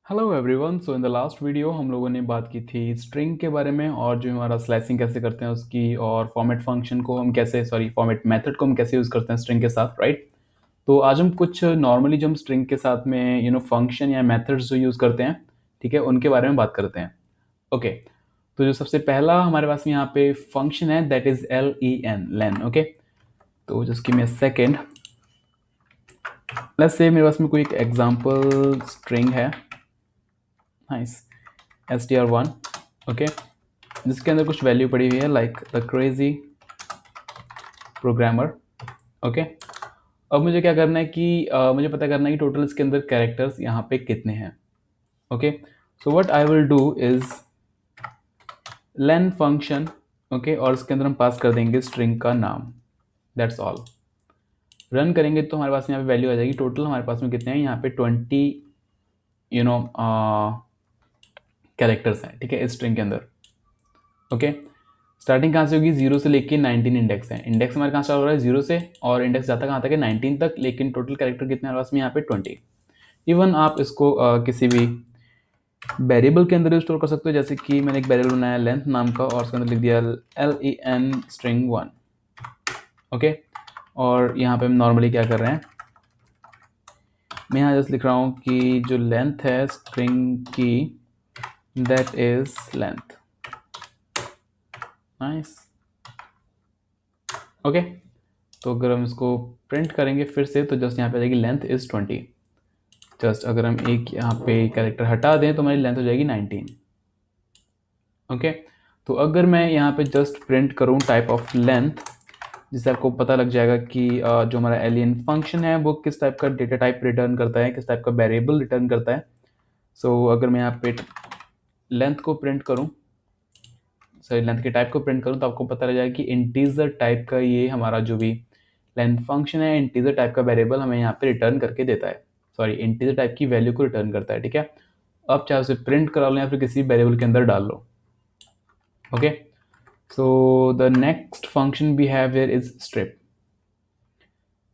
Hello everyone. So in the last video हम लोगों ने बात की थी स्ट्रिंग के बारे में और जो हमारा स्लाइसिंग कैसे करते हैं उसकी, और फॉर्मेट फंक्शन को हम कैसे फॉर्मेट मेथड को हम कैसे यूज़ करते हैं स्ट्रिंग के साथ, राइट। तो आज हम कुछ नॉर्मली जो हम स्ट्रिंग के साथ में फंक्शन या मेथड्स जो यूज़ करते हैं, ठीक है, उनके बारे में बात करते हैं। ओके। तो जो सबसे पहला हमारे पास में यहाँ पे फंक्शन है that is LEN, len. Okay. तो just give me a second. Let's say मेरे पास में कोई एक एग्जांपल स्ट्रिंग है, नाइस, str1। ओके। जिसके अंदर कुछ वैल्यू पड़ी हुई है like the crazy programmer. Okay. अब मुझे क्या करना है कि मुझे पता करना है कि टोटल इसके अंदर कैरेक्टर्स यहाँ पे कितने हैं। Okay. So what I will do is len function. Okay. और इसके अंदर हम पास कर देंगे स्ट्रिंग का नाम, दैट्स ऑल। रन करेंगे तो हमारे पास यहाँ पे वैल्यू आ जाएगी। टोटल हमारे पास में कितने हैं यहाँ पे 20 कैरेक्टर्स हैं, ठीक है, इस स्ट्रिंग के अंदर। ओके। स्टार्टिंग कहाँ से होगी? 0 से लेके 19 इंडेक्स है। इंडेक्स हमारे कहाँ स्टार्ट हो रहा है? 0 से, और इंडेक्स जाता कहाँ तक है? 19 तक। लेकिन टोटल कैरेक्टर कितने हमारे पास में यहाँ पे? 20। इवन आप इसको किसी भी वेरिएबल के अंदर स्टोर कर सकते हो, जैसे कि मैंने एक वेरिएबल बनाया लेंथ नाम का और उसके अंदर लिख दिया LEN स्ट्रिंग 1। ओके। और यहाँ पे हम नॉर्मली क्या कर रहे हैं, मैं यहाँ जस्ट लिख रहा हूँ कि जो लेंथ है स्ट्रिंग की that is length. Nice. Okay. तो अगर हम इसको प्रिंट करेंगे फिर से तो जस्ट यहाँ पे आ जाएगी लेंथ इज 20। जस्ट अगर हम एक यहाँ पे कैरेक्टर हटा दें तो हमारी लेंथ हो जाएगी 19। ओके। तो अगर मैं यहाँ पे जस्ट प्रिंट करूँ टाइप ऑफ लेंथ, जिससे आपको पता लग जाएगा कि जो हमारा एलियन फंक्शन है वो किस टाइप का डेटा टाइप रिटर्न करता है, किस टाइप का वेरिएबल रिटर्न करता है। सो अगर मैं यहाँ पे लेंथ को प्रिंट करूँ, सॉरी लेंथ के टाइप को प्रिंट करूँ, तो आपको पता लग जाएगा कि इंटीजर टाइप का ये हमारा जो भी लेंथ फंक्शन है, इंटीजर टाइप का वेरिएबल हमें यहाँ पे रिटर्न करके देता है। सॉरी, इंटीजर टाइप की वैल्यू को रिटर्न करता है, ठीक है। अब चाहे उसे प्रिंट करा लो या फिर किसी वेरिएबल के अंदर डाल लो। Okay. So the next function we have here is strip.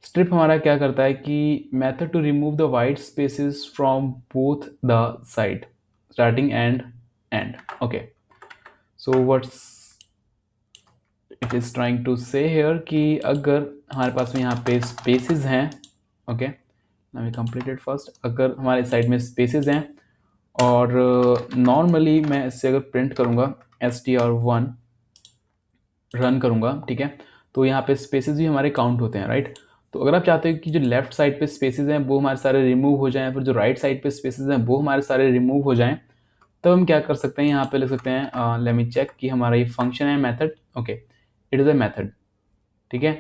Strip हमारा क्या करता है कि method to remove the white spaces from both the side, starting and end. Okay. So what's it is trying to say here कि अगर हमारे पास में यहाँ पे स्पेसेस हैं, okay, now we completed first. अगर हमारे साइड में स्पेसेस हैं और नॉर्मली मैं इससे अगर प्रिंट करूँगा str1 रन करूँगा, ठीक है, तो यहाँ पे स्पेसेस भी हमारे काउंट होते हैं, राइट। तो अगर आप चाहते हो कि जो लेफ्ट साइड पे स्पेसेस हैं वो हमारे सारे रिमूव हो जाएं, फिर जो राइट साइड पे स्पेसेस हैं वो हमारे सारे रिमूव हो जाएं, तब हम क्या कर सकते हैं, यहाँ पे लिख सकते हैं लेट मी चेक कि हमारा ये फंक्शन है method. Okay, it is a method, ठीक है।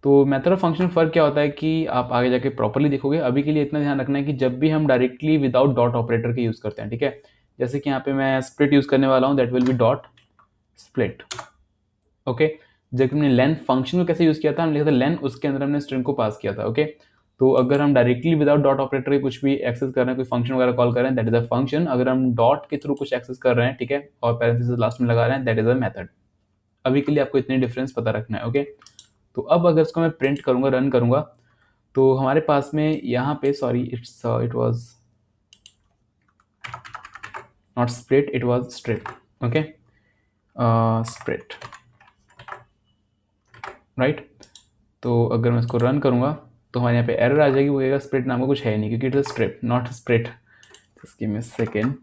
तो मेथड और फंक्शन फ़र्क क्या होता है कि आप आगे जाके प्रॉपर्ली देखोगे। अभी के लिए इतना ध्यान रखना है कि जब भी हम डायरेक्टली विदाउट डॉट ऑपरेटर के यूज़ करते हैं, ठीक है, जैसे कि यहाँ पे मैं स्प्लिट यूज़ करने वाला हूँ, that will be dot split. Okay. जब हमने लेन फंक्शन को कैसे यूज़ किया था, हमने लिखा था लेन, उसके अंदर हमने स्ट्रिंग को पास किया था। ओके। तो अगर हम डायरेक्टली विदाउट डॉट ऑपरेटर के कुछ भी एक्सेस कर रहे हैं, कोई फंक्शन वगैरह कॉल कर रहे हैं, दैट इज अ फंक्शन। अगर हम डॉट के थ्रू कुछ एक्सेस कर रहे हैं, ठीक है, और पैरेंथेसिस लास्ट में लगा रहे हैं, दैट इज अ मेथड। अभी के लिए आपको इतनी डिफरेंस पता रखना है। ओके। तो अब अगर इसको मैं प्रिंट करूंगा, रन करूंगा, तो हमारे पास में यहाँ पे, sorry it was not split, it was strip. Okay, split, right. तो अगर मैं इसको रन करूंगा तो हमारे यहाँ पे एरर आ जाएगी, वो कहेगा स्प्लिट नाम का कुछ है नहीं, क्योंकि it is strip not split. Just give me a second.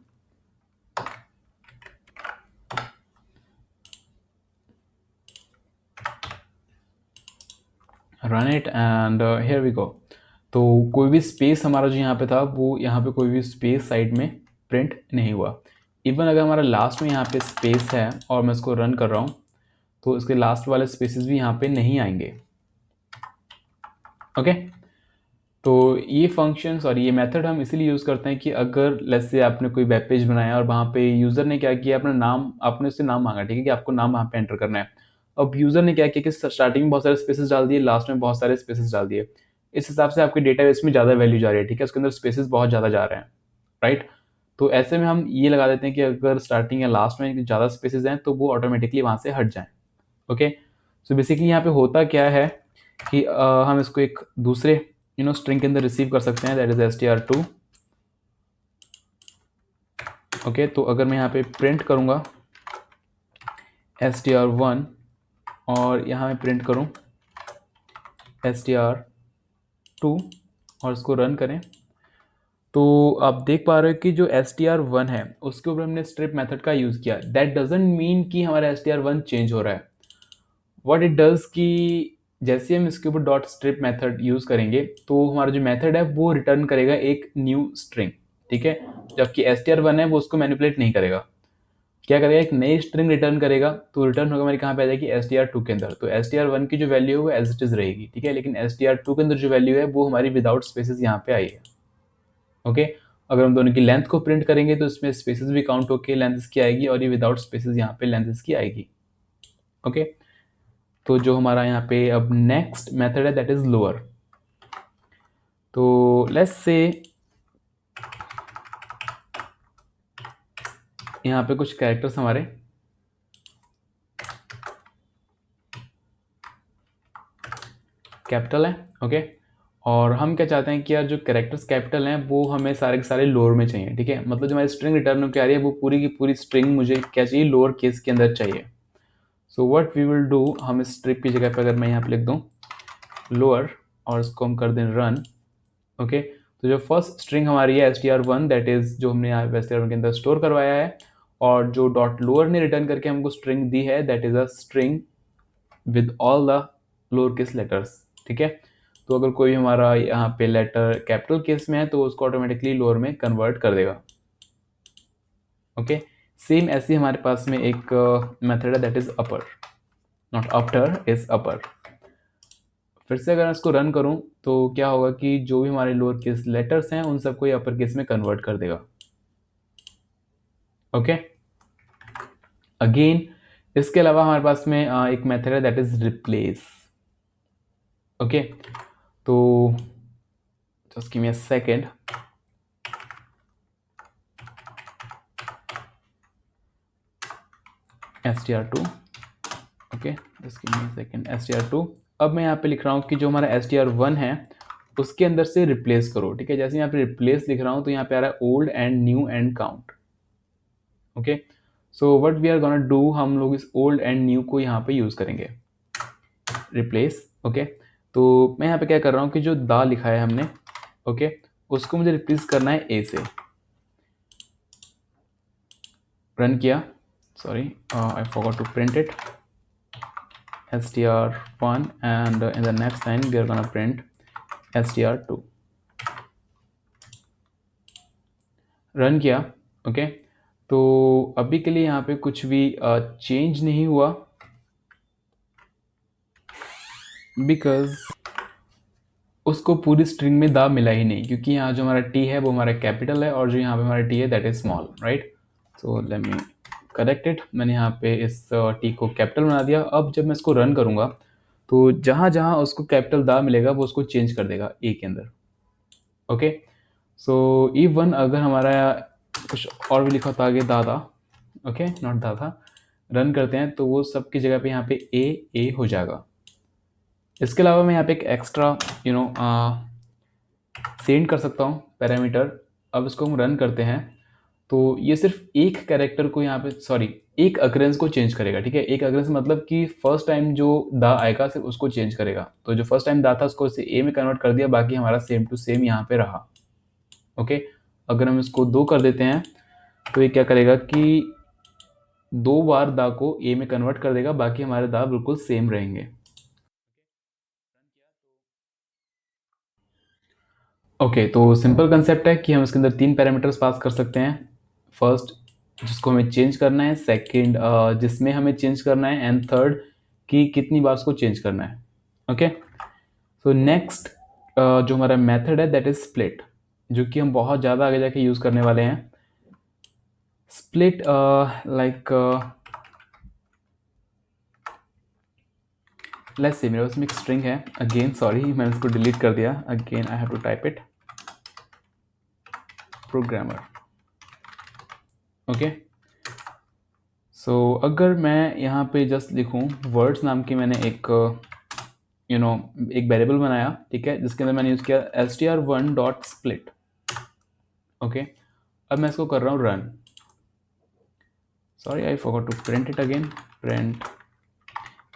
Run it and here we go. तो कोई भी स्पेस हमारा जो यहाँ पे था, वो यहाँ पे कोई भी स्पेस साइड में प्रिंट नहीं हुआ। इवन अगर हमारा लास्ट में यहाँ पे स्पेस है और मैं इसको रन कर रहा हूँ, तो इसके लास्ट वाले स्पेसेस भी यहाँ पे नहीं आएंगे। ओके। तो ये फंक्शन, सॉरी ये मेथड हम इसीलिए यूज़ करते हैं कि अगर लेट्स से आपने कोई वेब पेज बनाया और वहाँ पे यूज़र ने क्या किया, अपना नाम, आपने उससे नाम मांगा, ठीक है, कि आपको नाम वहाँ पे एंटर करना है। अब यूज़र ने क्या किया कि स्टार्टिंग में बहुत सारे स्पेसेस डाल दिए, लास्ट में बहुत सारे स्पेसेस डाल दिए। इस हिसाब से आपके डेटाबेस में ज़्यादा वैल्यू जा रही है, ठीक है, उसके अंदर स्पेसेस बहुत ज़्यादा जा रहे हैं, राइट। तो ऐसे में हम ये लगा देते हैं कि अगर स्टार्टिंग या लास्ट में ज़्यादा स्पेसेस हैं तो वो ऑटोमेटिकली वहाँ से हट जाएँ। ओके। सो बेसिकली यहाँ पे होता क्या है कि हम इसको एक दूसरे स्ट्रिंग के अंदर रिसीव कर सकते हैं, दैट इज str2। ओके, तो अगर मैं यहाँ पे प्रिंट करूँगा str1 और यहाँ मैं प्रिंट करूँ str2 और इसको रन करें, तो आप देख पा रहे हो कि जो str1 है उसके ऊपर हमने स्ट्रिप मेथड का यूज़ किया। दैट डजंट मीन कि हमारा str1 चेंज हो रहा है। व्हाट इट डज कि जैसे हम इसके ऊपर डॉट स्ट्रिप मेथड यूज़ करेंगे तो हमारा जो मेथड है वो रिटर्न करेगा एक न्यू स्ट्रिंग, ठीक है। जबकि str1 है वो उसको मैनिपुलेट नहीं करेगा। क्या करेगा, एक नई स्ट्रिंग रिटर्न करेगा। तो रिटर्न होगा हमारी कहाँ पे आ जाएगी, str2 के अंदर। तो str1 की जो वैल्यू है वो एज इट इज रहेगी, ठीक है। लेकिन str2 के अंदर जो वैल्यू है वो हमारी विदाउट स्पेसेस यहाँ पे आई है। ओके, अगर हम दोनों की लेंथ को प्रिंट करेंगे तो इसमें स्पेसेस भी काउंट होके लेंथ इसकी आएगी और ये विदाउट स्पेसेस यहाँ पे लेंथ इसकी आएगी। ओके, तो जो हमारा यहाँ पे अब नेक्स्ट मेथड है दैट इज लोअर। तो लेट्स से यहाँ पे कुछ कैरेक्टर्स हमारे कैपिटल हैं, ओके। और हम क्या चाहते हैं कि यार जो कैरेक्टर्स कैपिटल हैं वो हमें सारे के सारे लोअर में चाहिए, ठीक है। मतलब जो हमारी स्ट्रिंग रिटर्न होकर आ रही है वो पूरी की पूरी स्ट्रिंग मुझे क्या चाहिए, लोअर केस के अंदर चाहिए। So what we will do, हम स्ट्रिप की जगह पर अगर मैं यहाँ पे लिख दूँ लोअर और इसको हम कर दें रन, ओके। तो जो फर्स्ट स्ट्रिंग हमारी है str1 दैट इज जो हमने यहाँ str1 के अंदर स्टोर करवाया है, और जो डॉट लोअर ने रिटर्न करके हमको स्ट्रिंग दी है that is a string with all the lower case letters, ठीक है। तो अगर कोई हमारा यहाँ पे लेटर कैपिटल केस में है तो उसको ऑटोमेटिकली लोअर में कन्वर्ट कर देगा, ओके। सेम ऐसे ही हमारे पास में एक मेथड है that is upper, not after, is upper. फिर से अगर मैं इसको रन करूं तो क्या होगा कि जो भी हमारे लोअर केस लेटर्स हैं उन सबको ये अपर केस में कन्वर्ट कर देगा, ओके। अगेन इसके अलावा हमारे पास में एक मेथड है दैट इज रिप्लेस, ओके। तो just give me a second. str2, okay, just give me a second. str2, अब मैं यहाँ पे लिख रहा हूँ कि जो हमारा str1 है उसके अंदर से रिप्लेस करो, ठीक है। जैसे यहाँ पे रिप्लेस लिख रहा हूँ तो यहाँ पे आ रहा है old and new and count, okay. So what we are gonna do, हम लोग इस ओल्ड एंड न्यू को यहाँ पे यूज करेंगे, रिप्लेस, ओके। तो मैं यहाँ पे क्या कर रहा हूँ कि जो दा लिखा है हमने, ओके, उसको मुझे रिप्लेस करना है ए से। रन किया, sorry I forgot to print it, str1 and in the next line we are gonna print str2। Run किया, ओके। तो अभी के लिए यहाँ पे कुछ भी चेंज नहीं हुआ बिकॉज उसको पूरी स्ट्रिंग में दा मिला ही नहीं, क्योंकि यहाँ जो हमारा टी है वो हमारा कैपिटल है और जो यहाँ पे हमारा टी है that is small, right. So let me correct it, मैंने यहाँ पे इस टी को कैपिटल बना दिया। अब जब मैं इसको रन करूँगा तो जहाँ जहाँ उसको कैपिटल दा मिलेगा वो उसको चेंज कर देगा ए के अंदर, ओके। सो इवन अगर हमारा कुछ और भी लिखा होता आगे दादा, ओके, नॉट दादा, रन करते हैं तो वो सब की जगह पे यहाँ पे ए हो जाएगा। इसके अलावा मैं यहाँ पे एक एक्स्ट्रा सेंड कर सकता हूँ पैरामीटर। अब इसको हम रन करते हैं तो ये सिर्फ एक कैरेक्टर को यहाँ पे, सॉरी, एक अकरेंस को चेंज करेगा, ठीक है। एक अकरेंस मतलब कि फर्स्ट टाइम जो दा आएगा सिर्फ उसको चेंज करेगा। तो जो फर्स्ट टाइम दा था उसको इसे ए में कन्वर्ट कर दिया, बाकी हमारा सेम टू सेम यहाँ पे रहा, ओके। अगर हम इसको 2 कर देते हैं तो ये क्या करेगा कि 2 बार दा को ए में कन्वर्ट कर देगा, बाकी हमारे दा बिल्कुल सेम रहेंगे, ओके। तो सिंपल कंसेप्ट है कि हम इसके अंदर 3 पैरामीटर्स पास कर सकते हैं। फर्स्ट जिसको हमें चेंज करना है, सेकंड जिसमें हमें चेंज करना है, एंड थर्ड कि कितनी बार उसको चेंज करना है, ओके। सो नेक्स्ट जो हमारा मेथड है दैट इज स्प्लिट, जो कि हम बहुत ज़्यादा आगे जाके यूज़ करने वाले हैं। स्प्लिट लाइक लेट्स सी, मेरे पास में एक स्ट्रिंग है, अगेन सॉरी मैंने इसको डिलीट कर दिया, again I have to type it, programmer, okay. So अगर मैं यहाँ पे जस्ट लिखूँ वर्ड्स नाम की, मैंने एक एक वेरिएबल बनाया, ठीक है, जिसके अंदर मैंने यूज़ किया str1 डॉट स्प्लिट, ओके। अब मैं इसको कर रहा हूँ run, sorry, I forgot to print it again. Print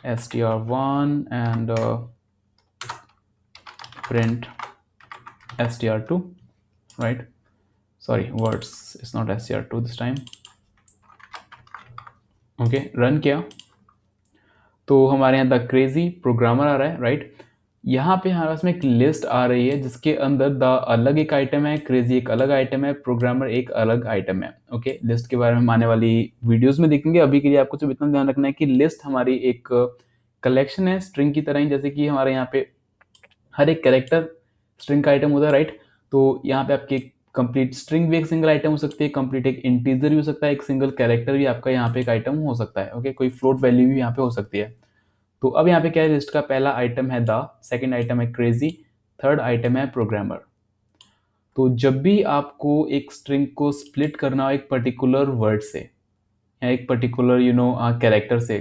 str1 and print str2, right? Sorry, words, it's not str2 this time. Okay, run किया तो हमारे यहाँ द क्रेजी प्रोग्रामर आ रहा है, राइट? यहाँ पे हमारे पास में एक लिस्ट आ रही है जिसके अंदर द अलग एक आइटम है, क्रेजी एक अलग आइटम है, प्रोग्रामर एक अलग आइटम है। ओके, लिस्ट के बारे में हम आने वाली वीडियोस में देखेंगे। अभी के लिए आपको सिर्फ इतना ध्यान रखना है कि लिस्ट हमारी एक कलेक्शन है स्ट्रिंग की तरह ही, जैसे कि हमारे यहाँ पे हर एक कैरेक्टर स्ट्रिंग का आइटम होता है, राइट? तो यहाँ पे आपकी कंप्लीट स्ट्रिंग भी एक सिंगल आइटम हो सकती है, कंप्लीट एक इंटीजर भी हो सकता है, एक सिंगल कैरेक्टर भी आपका यहाँ पे एक आइटम हो सकता है। ओके, कोई फ्लोट वैल्यू भी यहाँ पे हो सकती है। तो अब यहाँ पे क्या है, लिस्ट का पहला आइटम है द, सेकंड आइटम है क्रेजी, थर्ड आइटम है प्रोग्रामर। तो जब भी आपको एक स्ट्रिंग को स्प्लिट करना हो एक पर्टिकुलर वर्ड से या एक पर्टिकुलर कैरेक्टर से,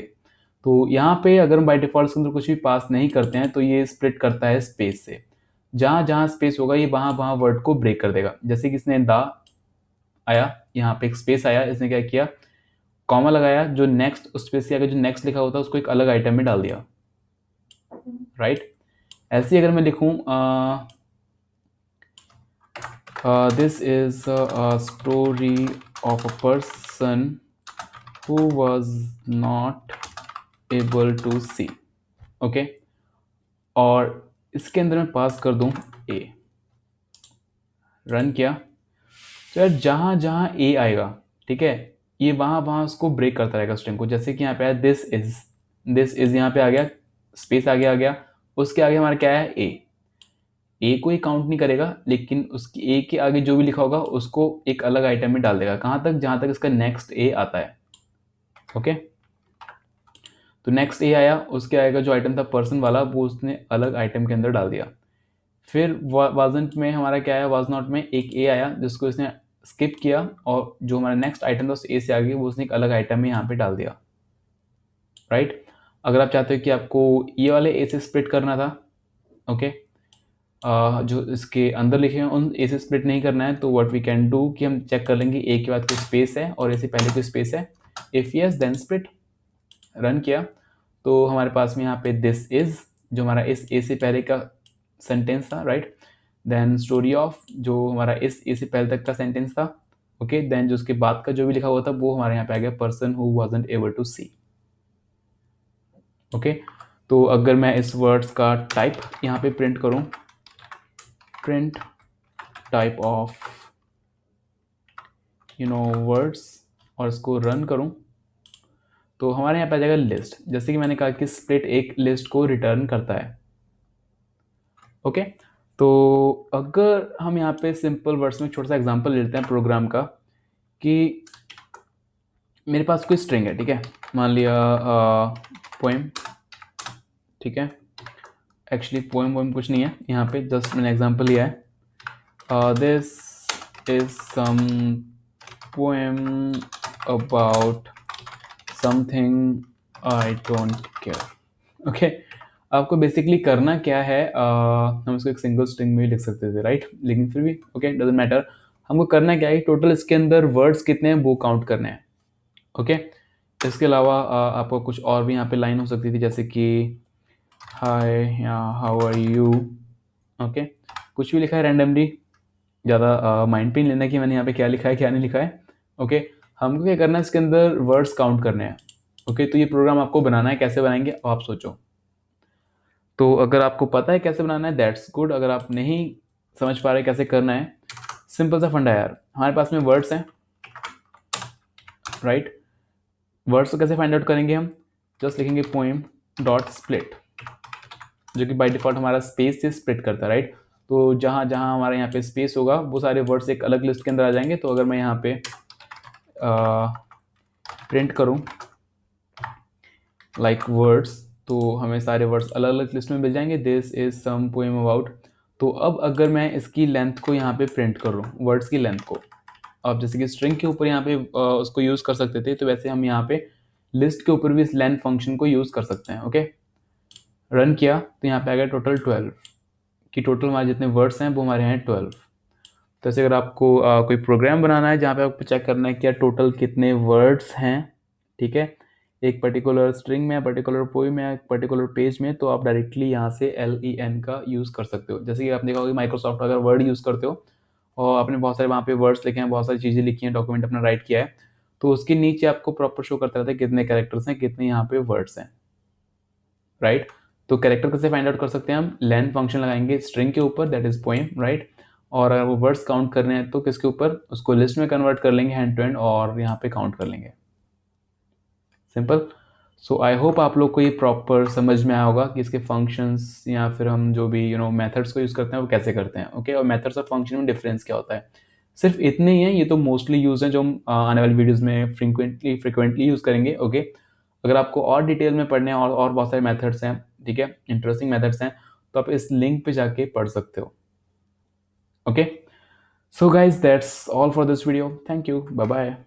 तो यहाँ पे अगर हम बाय डिफॉल्ट के अंदर कुछ भी पास नहीं करते हैं तो ये स्प्लिट करता है स्पेस से। जहाँ जहाँ स्पेस होगा ये वहाँ वहाँ वर्ड को ब्रेक कर देगा। जैसे कि इसने द आया, यहाँ पे एक स्पेस आया, इसने क्या किया, कॉमा लगाया, जो नेक्स्ट उस स्पेस के आगे जो नेक्स्ट लिखा होता है उसको एक अलग आइटम में डाल दिया, राइट? ऐसे ही अगर मैं लिखूं this is a story of a person who was not able to see, okay, और इसके अंदर मैं पास कर दूं ए, रन किया तो यार जहां जहां ए आएगा, ठीक है, ये वहां वहां उसको ब्रेक करता रहेगा स्ट्रिंग को। जैसे कि यहाँ पे आया दिस इज यहाँ पे आ गया, स्पेस आगे आ गया, उसके आगे हमारा क्या है, ए को ही काउंट नहीं करेगा, लेकिन उसकी ए के आगे जो भी लिखा होगा उसको एक अलग आइटम में डाल देगा। कहाँ तक, जहां तक इसका नेक्स्ट ए आता है। ओके, तो नेक्स्ट ए आया, उसके आएगा जो आइटम था पर्सन वाला, वो उसने अलग आइटम के अंदर डाल दिया। फिर वाजंट में हमारा क्या है, वाज नॉट में एक ए आया जिसको इसने स्किप किया, और जो हमारा नेक्स्ट आइटम था उस ए से आगे वो उसने एक अलग आइटम में यहाँ पे डाल दिया, राइट? अगर आप चाहते हो कि आपको ये वाले ए से स्प्लिट करना था, ओके, जो इसके अंदर लिखे हैं उन ए से स्प्लिट नहीं करना है, तो व्हाट वी कैन डू कि हम चेक कर लेंगे ए के बाद कोई स्पेस है और ए से पहले कोई स्पेस है। If yes then split, run किया तो हमारे पास में यहाँ पे दिस इज, जो हमारा इस ए से पहले का सेंटेंस था, राइट? देन स्टोरी ऑफ, जो हमारा इस ए से पहले तक का सेंटेंस था, ओके, देन जो उसके बाद का जो भी लिखा हुआ था वो हमारे यहाँ पे आ गया person who wasn't able to see. Okay, तो अगर मैं इस वर्ड्स का टाइप यहाँ पे प्रिंट करूँ, प्रिंट टाइप ऑफ वर्ड्स, और इसको रन करूं तो हमारे यहाँ पे आ जाएगा लिस्ट। जैसे कि मैंने कहा कि स्प्लिट एक लिस्ट को रिटर्न करता है। ओके, तो अगर हम यहाँ पे सिंपल वर्ड्स में छोटा सा एग्जांपल लेते हैं प्रोग्राम का, कि मेरे पास कोई स्ट्रिंग है, ठीक है, मान लिया पोएम, ठीक है, एक्चुअली पोएम कुछ नहीं है, यहाँ पे जस्ट मैंने एग्जांपल लिया है, this is some poem about something I don't care. Okay, आपको बेसिकली करना क्या है, हम इसको एक सिंगल स्ट्रिंग में भी लिख सकते थे, राइट? लेकिन फिर भी ओके, डजंट मैटर, हमको करना क्या है, टोटल इसके अंदर वर्ड्स कितने हैं वो काउंट करने हैं। ओके, इसके अलावा आपको कुछ और भी यहाँ पे लाइन हो सकती थी, जैसे कि हाय या हाउ आर यू, ओके, कुछ भी लिखा है रैंडमली, ज़्यादा माइंड पे नहीं लेना कि मैंने यहाँ पे क्या लिखा है क्या नहीं लिखा है। ओके, हमको क्या करना है, इसके अंदर वर्ड्स काउंट करने हैं। ओके, तो ये प्रोग्राम आपको बनाना है, कैसे बनाएंगे आप सोचो। तो अगर आपको पता है कैसे बनाना है दैट्स गुड, अगर आप नहीं समझ पा रहे कैसे करना है, सिंपल सा फंडा यार, हमारे पास में वर्ड्स हैं, राइट? वर्ड्स को कैसे फाइंड आउट करेंगे, हम जस्ट लिखेंगे पोएम डॉट स्प्लिट, जो कि बाय डिफॉल्ट हमारा स्पेस से स्प्लिट करता है, राइट? तो जहाँ जहाँ हमारे यहाँ पे स्पेस होगा वो सारे वर्ड्स एक अलग लिस्ट के अंदर आ जाएंगे। तो अगर मैं यहाँ पे प्रिंट करूँ लाइक वर्ड्स, तो हमें सारे वर्ड्स अलग अलग लिस्ट में मिल जाएंगे, this is some poem about. तो अब अगर मैं इसकी लेंथ को यहाँ पे प्रिंट कर रहा हूँ, वर्ड्स की लेंथ को, आप जैसे कि स्ट्रिंग के ऊपर यहाँ पे उसको यूज़ कर सकते थे, तो वैसे हम यहाँ पे लिस्ट के ऊपर भी इस लेंथ फंक्शन को यूज़ कर सकते हैं। ओके, रन किया तो यहाँ पे आ गया टोटल 12, कि टोटल हमारे जितने वर्ड्स हैं वो हमारे यहाँ 12। तो ऐसे अगर आपको कोई प्रोग्राम बनाना है जहाँ पे आपको चेक करना है कि यार टोटल कितने वर्ड्स हैं, ठीक है, एक पर्टिकुलर स्ट्रिंग में, पर्टिकुलर पोएम में, पर्टिकुलर पेज में, तो आप डायरेक्टली यहाँ से len का यूज़ कर सकते हो। जैसे कि आप देखा होगा माइक्रोसॉफ्ट अगर वर्ड यूज़ करते हो और आपने बहुत सारे वहाँ पे वर्ड्स लिखे हैं, बहुत सारी चीज़ें लिखी हैं, डॉक्यूमेंट अपना राइट किया है, तो उसके नीचे आपको प्रॉपर शो करता रहता है कितने कैरेक्टर्स हैं, कितने यहाँ पे वर्ड्स हैं, राइट। तो कैरेक्टर कैसे फाइंड आउट कर सकते हैं हम, लेन फंक्शन लगाएंगे स्ट्रिंग के ऊपर, दैट इज पोएम, राइट। और अगर वो वर्ड्स काउंट करने हैं तो किसके ऊपर, उसको लिस्ट में कन्वर्ट कर लेंगे हैंड टू हैंड और यहाँ पे काउंट कर लेंगे, सिंपल। सो आई होप आप लोग को ये प्रॉपर समझ में आया होगा कि इसके फंक्शंस या फिर हम जो भी मेथड्स को यूज़ करते हैं वो कैसे करते हैं, ओके। और मेथड्स और फंक्शन में डिफरेंस क्या होता है, सिर्फ इतने ही हैं, ये तो मोस्टली यूज हैं जो हम आने वाली वीडियोज़ में फ्रिक्वेंटली यूज़ करेंगे, ओके। अगर आपको और डिटेल में पढ़ने हैं और बहुत सारे मेथड्स हैं, ठीक है, इंटरेस्टिंग मेथड्स हैं, तो आप इस लिंक पे जाके पढ़ सकते हो, okay. So guys that's all for this video, thank you, bye bye.